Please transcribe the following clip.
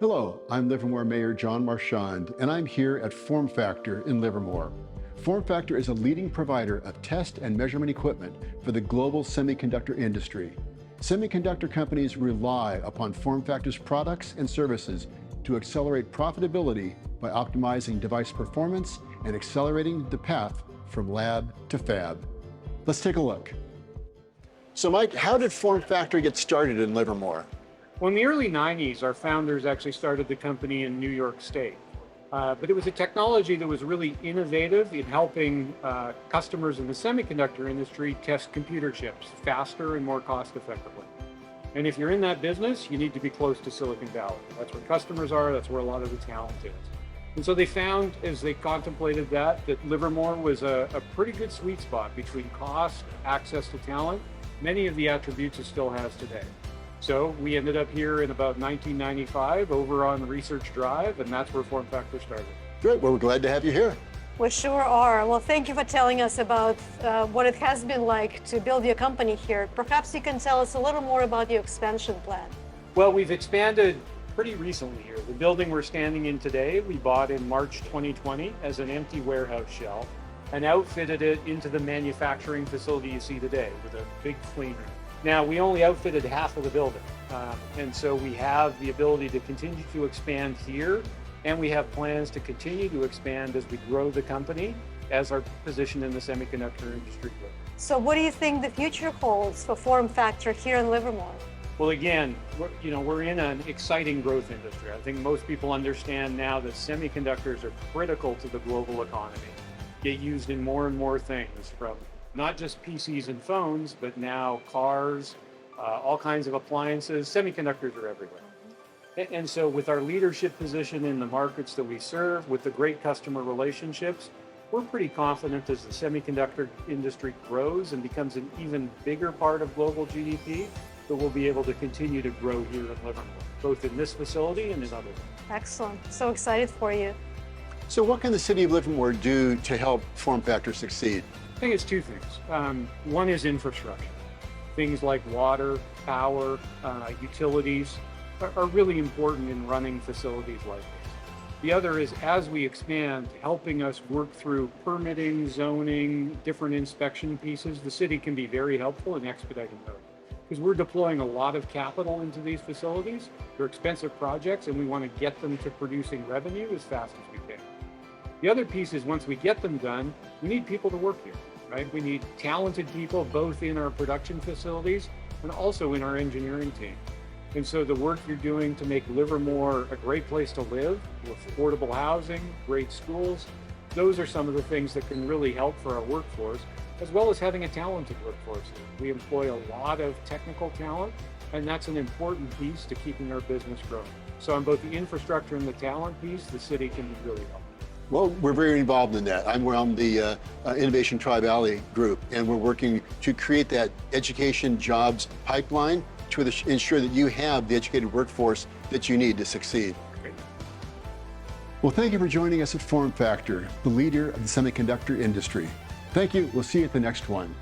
Hello, I'm Livermore Mayor John Marchand, and I'm here at FormFactor in Livermore. FormFactor is a leading provider of test and measurement equipment for the global semiconductor industry. Semiconductor companies rely upon FormFactor's products and services to accelerate profitability by optimizing device performance and accelerating the path from lab to fab. Let's take a look. So Mike, how did FormFactor get started in Livermore? Well, in the early 90s, our founders actually started the company in New York State. But it was a technology that was really innovative in helping customers in the semiconductor industry test computer chips faster and more cost effectively. And if you're in that business, you need to be close to Silicon Valley. That's where customers are, that's where a lot of the talent is. And so they found, as they contemplated that Livermore was a pretty good sweet spot between cost, access to talent, many of the attributes it still has today. So we ended up here in about 1995 over on Research Drive, and that's where FormFactor started. Great, well, we're glad to have you here. We sure are. Well, thank you for telling us about what it has been like to build your company here. Perhaps you can tell us a little more about your expansion plan. Well, we've expanded pretty recently here. The building we're standing in today, we bought in March 2020 as an empty warehouse shell and outfitted it into the manufacturing facility you see today with a big clean room. Now, we only outfitted half of the building, and so we have the ability to continue to expand here, and we have plans to continue to expand as we grow the company as our position in the semiconductor industry grows. So what do you think the future holds for FormFactor here in Livermore? Well, again, we're in an exciting growth industry. I think most people understand now that semiconductors are critical to the global economy, get used in more and more things, from not just PCs and phones, but now cars, all kinds of appliances. Semiconductors are everywhere. And so with our leadership position in the markets that we serve, with the great customer relationships, we're pretty confident as the semiconductor industry grows and becomes an even bigger part of global GDP, that we'll be able to continue to grow here in Livermore, both in this facility and in others. Excellent. So excited for you. So what can the city of Livermore do to help FormFactor succeed? I think it's two things. One is infrastructure. Things like water, power, utilities are really important in running facilities like this. The other is, as we expand, helping us work through permitting, zoning, different inspection pieces. The city can be very helpful in expediting those, because we're deploying a lot of capital into these facilities. They're expensive projects, and we want to get them to producing revenue as fast as we can. The other piece is, once we get them done, we need people to work here, right? We need talented people both in our production facilities and also in our engineering team. And so the work you're doing to make Livermore a great place to live, with affordable housing, great schools, those are some of the things that can really help for our workforce, as well as having a talented workforce here. We employ a lot of technical talent, and that's an important piece to keeping our business growing. So on both the infrastructure and the talent piece, the city can be really helpful. Well, we're very involved in that. We're on the Innovation Tri-Valley group, and we're working to create that education jobs pipeline to ensure that you have the educated workforce that you need to succeed. Great. Well, thank you for joining us at FormFactor, the leader of the semiconductor industry. Thank you. We'll see you at the next one.